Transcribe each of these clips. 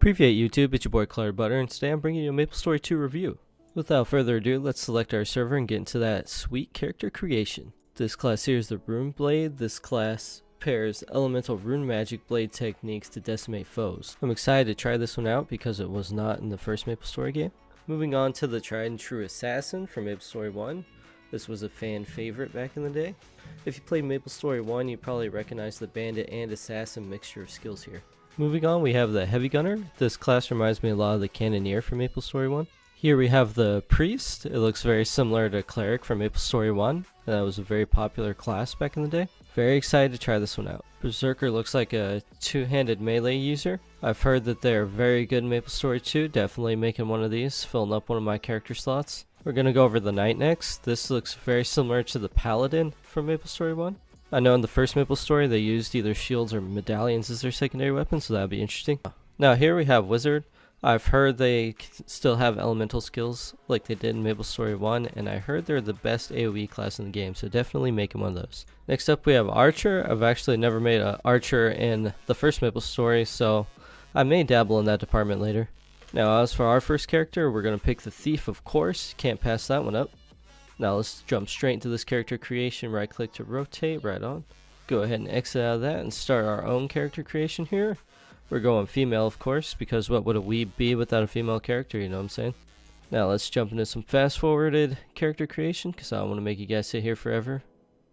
Preview YouTube, it's your boy Clutter Butter, and today I'm bringing you a Maplestory 2 review. Without further ado, let's select our server and get into that sweet character creation. This class here is the Rune Blade. This class pairs elemental rune magic blade techniques to decimate foes. I'm excited to try this one out because it was not in the first Maplestory game. Moving on to the tried and true Assassin from Maplestory 1. This was a fan favorite back in the day. If you played Maplestory 1, you probably recognize the bandit and assassin mixture of skills here. Moving on, we have the Heavy Gunner. This class reminds me a lot of the Cannoneer from Maplestory 1. Here we have the Priest. It looks very similar to Cleric from Maplestory 1, and that was a very popular class back in the day. Very excited to try this one out. Berserker looks like a two-handed melee user. I've heard that they're very good in Maplestory 2, definitely making one of these, filling up one of my character slots. We're going to go over the Knight next. This looks very similar to the Paladin from Maplestory 1. I know in the first Maplestory they used either shields or medallions as their secondary weapon, so that'd be interesting. Now here we have Wizard. I've heard they still have elemental skills like they did in Maplestory 1, and I heard they're the best AoE class in the game, so definitely making one of those. Next up we have Archer. I've actually never made an Archer in the first Maplestory, so I may dabble in that department later. Now as for our first character, we're going to pick the Thief, of course. Can't pass that one up. Now let's jump straight into this character creation. Right click to rotate, right on. Go ahead and exit out of that and start our own character creation here. We're going female, of course, because what would a weeb be without a female character, you know what I'm saying? Now let's jump into some fast forwarded character creation, because I don't want to make you guys sit here forever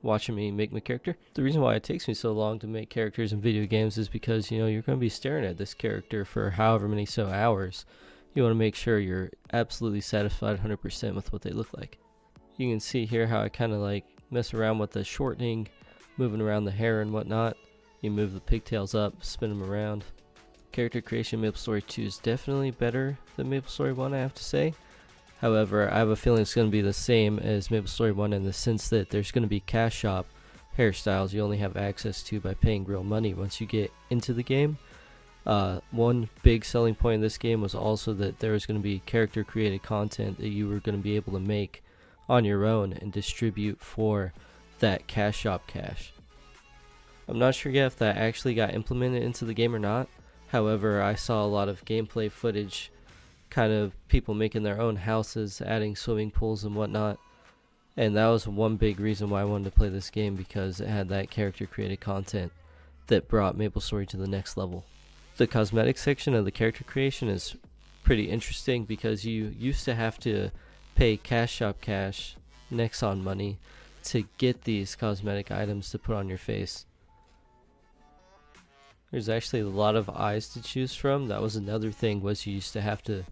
watching me make my character. The reason why it takes me so long to make characters in video games is because, you know, you're going to be staring at this character for however many hours. You want to make sure you're absolutely satisfied 100% with what they look like. You can see here how I kind of like mess around with the shortening, moving around the hair and whatnot. You move the pigtails up, spin them around. Character creation in Maplestory 2 is definitely better than Maplestory 1, I have to say. However, I have a feeling it's going to be the same as Maplestory 1 in the sense that there's going to be cash shop hairstyles you only have access to by paying real money once you get into the game. One big selling point in this game was also that there was going to be character created content that you were going to be able to make on your own and distribute for that cash shop cash. I'm not sure yet if that actually got implemented into the game or not. However, I saw a lot of gameplay footage, kind of people making their own houses, adding swimming pools and whatnot, and that was one big reason why I wanted to play this game, because it had that character created content that brought Maplestory to the next level. The cosmetic section of the character creation is pretty interesting because you used to have to pay cash shop cash, Nexon money, to get these cosmetic items to put on your face. There's actually a lot of eyes to choose from. That was another thing, was you used to have to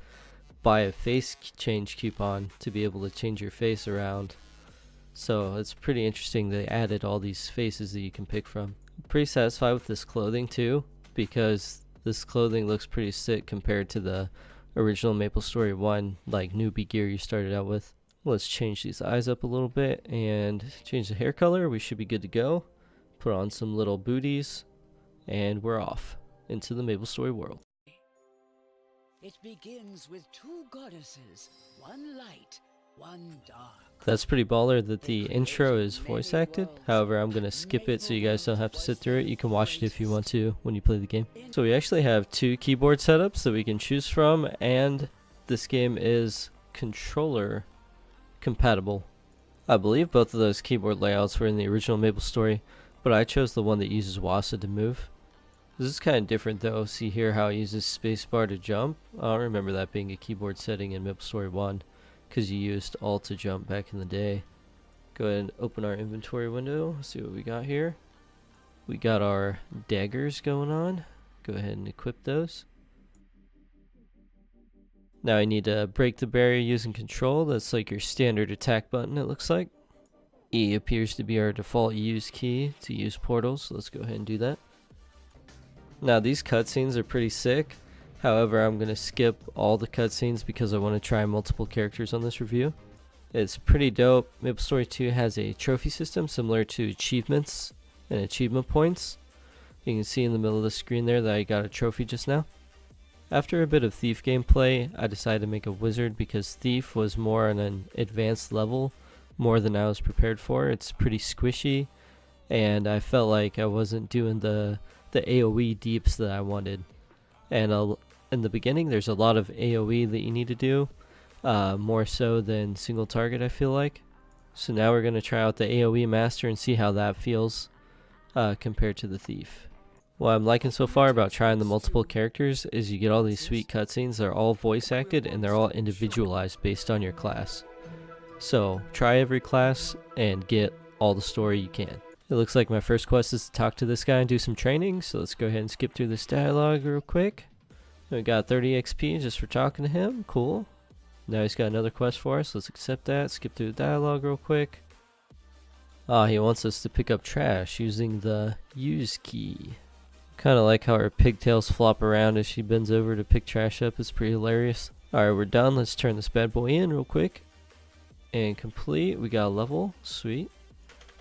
buy a face change coupon to be able to change your face around. So it's pretty interesting they added all these faces that you can pick from. I'm pretty satisfied with this clothing too, because this clothing looks pretty sick compared to the original Maplestory 1 like newbie gear you started out with. Let's change these eyes up a little bit and change the hair color. We should be good to go. Put on some little booties and we're off into the Maplestory world. It begins with two goddesses, one light, one dark. That's pretty baller that the intro is voice acted. However, I'm going to skip it so you guys don't have to sit through it. You can watch it if you want to when you play the game. So we actually have two keyboard setups that we can choose from, and this game is controller compatible. I believe both of those keyboard layouts were in the original Maplestory, but I chose the one that uses WASD to move. This is kind of different though. See here how it uses spacebar to jump? I don't remember that being a keyboard setting in Maplestory 1. Because you used Alt to jump back in the day. Go ahead and open our inventory window. See what we got here. We got our daggers going on. Go ahead and equip those. Now I need to break the barrier using control. That's like your standard attack button, it looks like. E appears to be our default use key to use portals. So let's go ahead and do that. Now these cutscenes are pretty sick. However, I'm going to skip all the cutscenes because I want to try multiple characters on this review. It's pretty dope. Maplestory 2 has a trophy system similar to achievements and achievement points. You can see in the middle of the screen there that I got a trophy just now. After a bit of Thief gameplay, I decided to make a Wizard because Thief was more on an advanced level, more than I was prepared for. It's pretty squishy, and I felt like I wasn't doing the AoE deeps that I wanted. And in the beginning there's a lot of AoE that you need to do, more so than single target I feel like. So now we're going to try out the AoE master and see how that feels compared to the thief. What I'm liking so far about trying the multiple characters is you get all these sweet cutscenes. They're all voice acted and they're all individualized based on your class. So try every class and get all the story you can. It looks like my first quest is to talk to this guy and do some training, so let's go ahead and skip through this dialogue real quick. We got 30 XP just for talking to him. Cool. Now he's got another quest for us. Let's accept that. Skip through the dialogue real quick. He wants us to pick up trash using the use key. Kind of like how her pigtails flop around as she bends over to pick trash up. It's pretty hilarious. Alright, we're done. Let's turn this bad boy in real quick. And complete. We got a level. Sweet.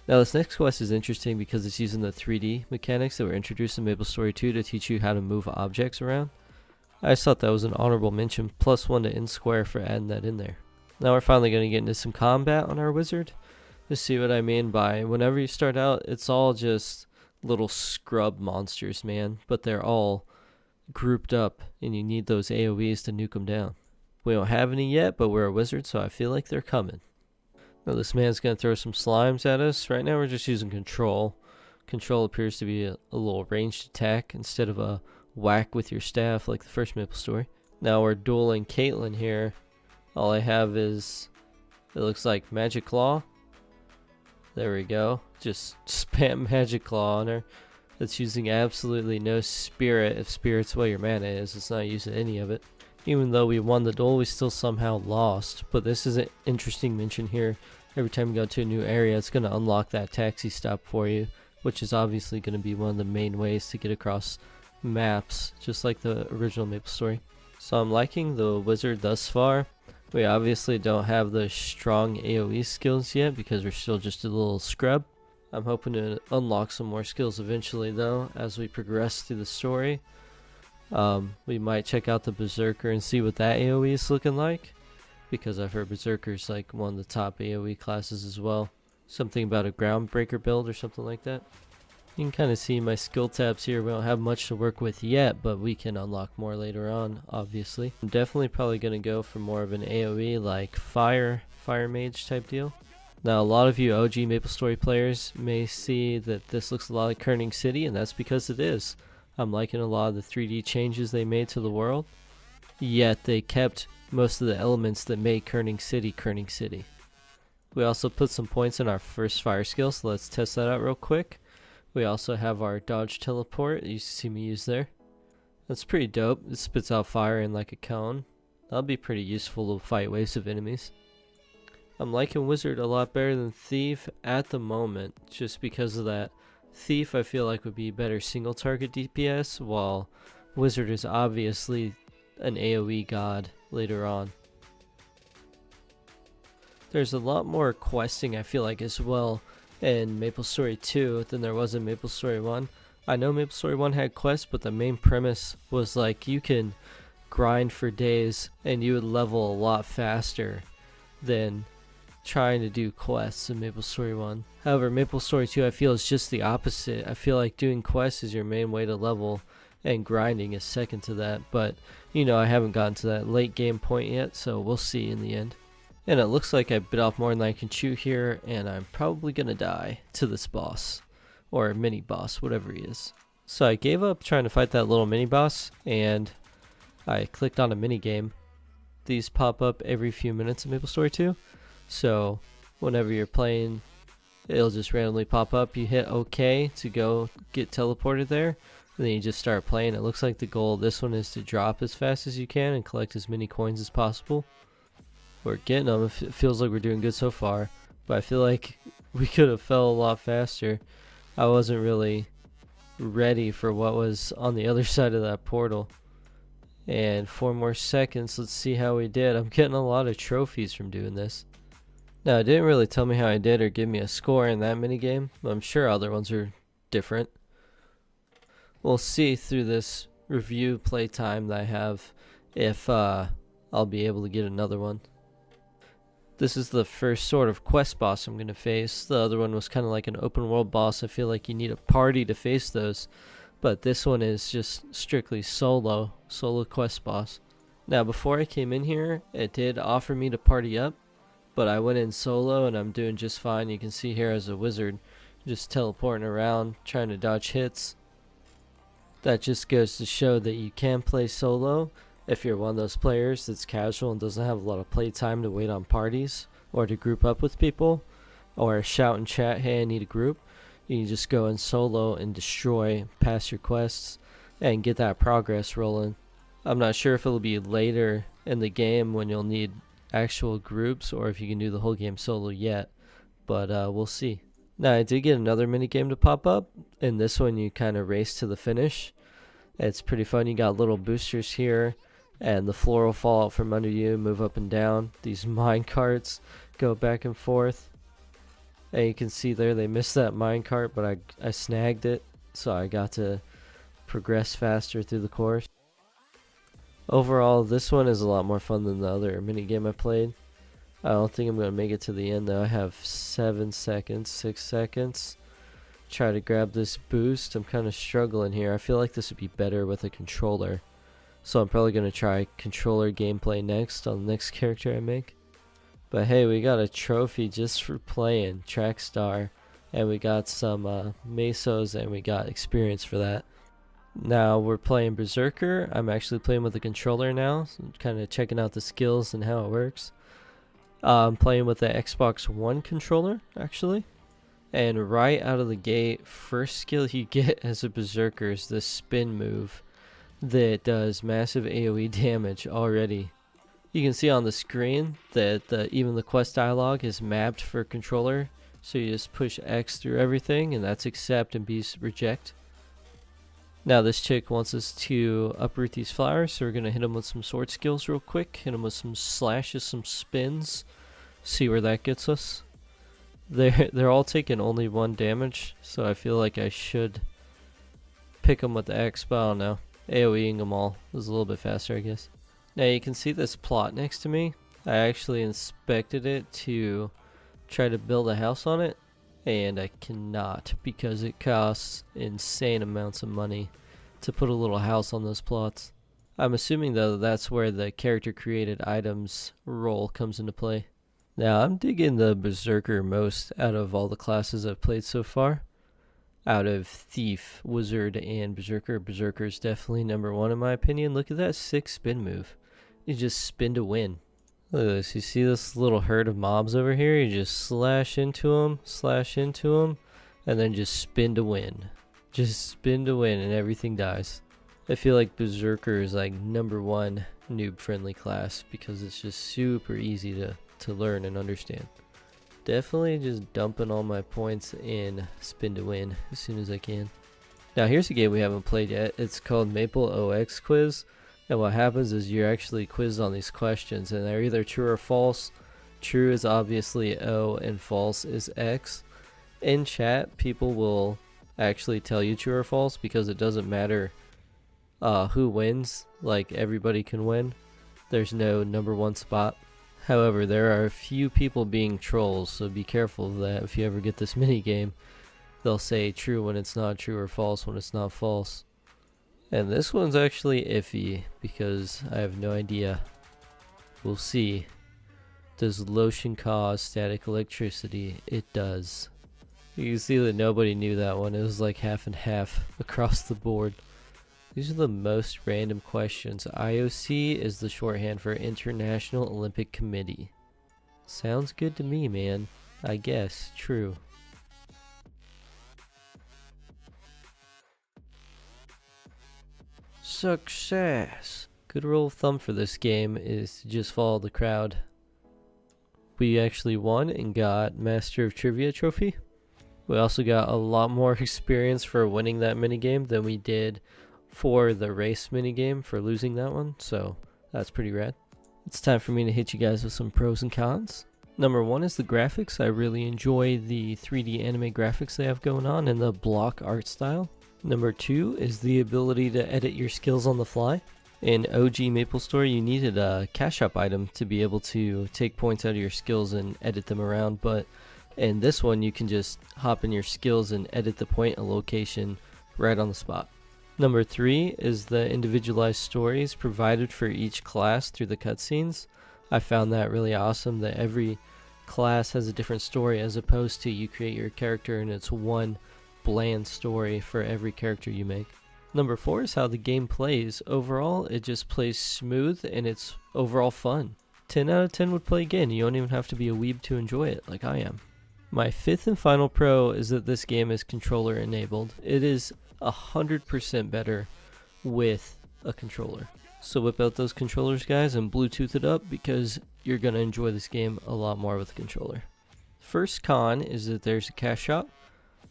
Now this next quest is interesting because it's using the 3D mechanics that were introduced in Maplestory 2 to teach you how to move objects around. I just thought that was an honorable mention, +1 to N square for adding that in there. Now we're finally going to get into some combat on our wizard. To see what I mean by whenever you start out, it's all just little scrub monsters, man, but they're all grouped up and you need those AoEs to nuke them down. We don't have any yet, but we're a wizard, so I feel like they're coming. Now this man's going to throw some slimes at us. Right now we're just using control. Control appears to be a little ranged attack instead of a whack with your staff like the first Maplestory. Now we're dueling Caitlyn here. All I have is, it looks like Magic Claw. There we go. Just spam Magic Claw on her. It's using absolutely no spirit. If spirit's what your mana is, it's not using any of it. Even though we won the duel, we still somehow lost. But this is an interesting mention here. Every time you go to a new area, it's going to unlock that taxi stop for you, which is obviously going to be one of the main ways to get across maps, just like the original Maplestory. So I'm liking the wizard thus far. We obviously don't have the strong AoE skills yet because we're still just a little scrub. I'm hoping to unlock some more skills eventually though as we progress through the story. We might check out the Berserker and see what that AoE is looking like, because I've heard Berserker's like one of the top AoE classes as well. Something about a groundbreaker build or something like that. You can kind of see my skill tabs here. We don't have much to work with yet, but we can unlock more later on, obviously. I'm definitely probably going to go for more of an AoE like fire mage type deal. Now a lot of you OG Maplestory players may see that this looks a lot like Kerning City, and that's because it is. I'm liking a lot of the 3D changes they made to the world, yet they kept most of the elements that made Kerning City Kerning City. We also put some points in our first fire skill, so let's test that out real quick. We also have our dodge teleport that you see me use there. That's pretty dope. It spits out fire in like a cone. That'll be pretty useful to fight waves of enemies. I'm liking Wizard a lot better than Thief at the moment, just because of that. Thief I feel like would be better single target DPS, while Wizard is obviously an AoE god later on. There's a lot more questing I feel like as well in Maplestory 2 than there was in Maplestory 1. I know Maplestory 1 had quests, but the main premise was like you can grind for days and you would level a lot faster than trying to do quests in Maplestory 1. However, Maplestory 2 I feel is just the opposite. I feel like doing quests is your main way to level and grinding is second to that, but you know, I haven't gotten to that late game point yet, so we'll see in the end. And it looks like I bit off more than I can chew here, and I'm probably gonna die to this boss, or mini boss, whatever he is. So I gave up trying to fight that little mini boss, and I clicked on a mini game. These pop up every few minutes in Maplestory 2, so whenever you're playing, it'll just randomly pop up. You hit OK to go get teleported there, and then you just start playing. It looks like the goal of this one is to drop as fast as you can and collect as many coins as possible. We're getting them. It feels like we're doing good so far, but I feel like we could have fell a lot faster. I wasn't really ready for what was on the other side of that portal. And 4 more seconds. Let's see how we did. I'm getting a lot of trophies from doing this. Now, it didn't really tell me how I did or give me a score in that minigame. I'm sure other ones are different. We'll see through this review playtime that I have if I'll be able to get another one. This is the first sort of quest boss I'm going to face. The other one was kind of like an open world boss. I feel like you need a party to face those. but this one is just strictly solo quest boss. Now before I came in here, it did offer me to party up, but I went in solo and I'm doing just fine. You can see here as a wizard, just teleporting around, trying to dodge hits. That just goes to show that you can play solo if you're one of those players that's casual and doesn't have a lot of play time to wait on parties or to group up with people or shout and chat, hey, I need a group. You can just go in solo and destroy, pass your quests, and get that progress rolling. I'm not sure if it'll be later in the game when you'll need actual groups or if you can do the whole game solo yet, but we'll see. Now I did get another minigame to pop up. In this one you kind of race to the finish. It's pretty fun. You got little boosters here and the floor will fall out from under you, move up and down. These mine carts go back and forth. And you can see there they missed that minecart, but I snagged it, so I got to progress faster through the course. Overall, this one is a lot more fun than the other minigame I played. I don't think I'm going to make it to the end though. I have 6 seconds. Try to grab this boost. I'm kind of struggling here. I feel like this would be better with a controller. So I'm probably going to try controller gameplay next on the next character I make. But hey, we got a trophy just for playing Track Star, and we got some mesos, and we got experience for that. Now we're playing Berserker. I'm actually playing with a controller now, so kind of checking out the skills and how it works. I'm playing with the Xbox One controller actually, and right out of the gate, first skill you get as a Berserker is this spin move that does massive AoE damage already. You can see on the screen that even the quest dialog is mapped for controller, so you just push X through everything, and that's accept and B reject. Now this chick wants us to uproot these flowers, so we're going to hit them with some sword skills real quick, hit them with some slashes, some spins, see where that gets us. They're all taking only 1 damage, so I feel like I should pick them with the X, but I don't know. AoEing them all is a little bit faster, I guess. Now you can see this plot next to me. I actually inspected it to try to build a house on it, and I cannot because it costs insane amounts of money to put a little house on those plots. I'm assuming though that's where the character created items role comes into play. Now I'm digging the Berserker most out of all the classes I've played so far. Out of Thief, Wizard, and Berserker, Berserker is definitely number 1 in my opinion. Look at that 6 spin move. You just spin to win. Look at this. You see this little herd of mobs over here? You just slash into them, and then just spin to win. Just spin to win and everything dies. I feel like Berserker is like number 1 noob friendly class because it's just super easy to learn and understand. Definitely just dumping all my points in spin to win as soon as I can. Now here's a game we haven't played yet. It's called Maple OX Quiz. And what happens is you're actually quizzed on these questions, and they're either true or false. True is obviously O, and false is X. In chat, people will actually tell you true or false because it doesn't matter who wins. Like, everybody can win. There's no number 1 spot. However, there are a few people being trolls, so be careful of that if you ever get this mini game. They'll say true when it's not true or false when it's not false. And this one's actually iffy because I have no idea. We'll see. Does lotion cause static electricity? It does. You can see that nobody knew that one. It was like half and half across the board. These are the most random questions. IOC is the shorthand for International Olympic Committee. Sounds good to me, man. I guess. True. Success! Good rule of thumb for this game is to just follow the crowd. We actually won and got Master of Trivia trophy. We also got a lot more experience for winning that minigame than we did for the race minigame for losing that one, so that's pretty rad. It's time for me to hit you guys with some pros and cons. Number 1 is the graphics. I really enjoy the 3D anime graphics they have going on and the block art style. Number 2 is the ability to edit your skills on the fly. In OG Maplestory, you needed a cash up item to be able to take points out of your skills and edit them around, but in this one you can just hop in your skills and edit the point and location right on the spot. Number 3 is the individualized stories provided for each class through the cutscenes. I found that really awesome that every class has a different story as opposed to you create your character and it's one bland story for every character you make. Number 4 is how the game plays. Overall, it just plays smooth and it's overall fun. 10 out of 10 would play again. You don't even have to be a weeb to enjoy it like I am. My 5th and final pro is that this game is controller enabled. It is 100% better with a controller. So whip out those controllers, guys, and Bluetooth it up because you're going to enjoy this game a lot more with a controller. First con is that there's a cash shop.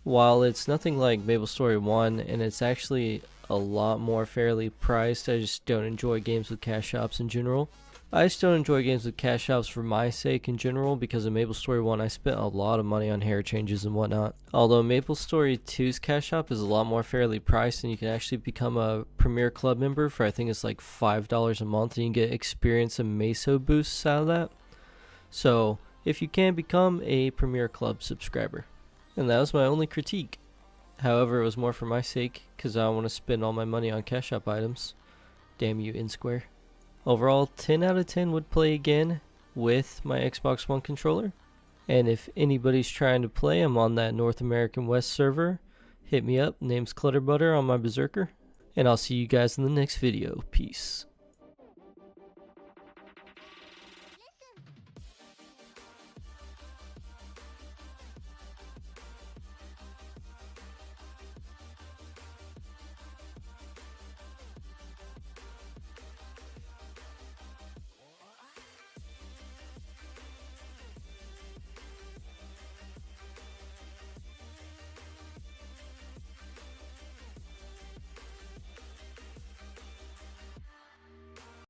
While it's nothing like Maplestory 1 and it's actually a lot more fairly priced, I just don't enjoy games with cash shops in general. I just don't enjoy games with cash shops for my sake in general because in Maplestory 1 I spent a lot of money on hair changes and whatnot. Although Maplestory 2's cash shop is a lot more fairly priced and you can actually become a Premier Club member for I think it's like $5 a month and you can get experience and meso boosts out of that. So if you can, become a Premier Club subscriber. And that was my only critique. However, it was more for my sake because I don't want to spend all my money on cash shop items. Damn you, InSquare. Overall, 10 out of 10 would play again with my Xbox One controller. And if anybody's trying to play, I'm on that North American West server. Hit me up, name's Clutter Butter on my Berserker. And I'll see you guys in the next video. Peace.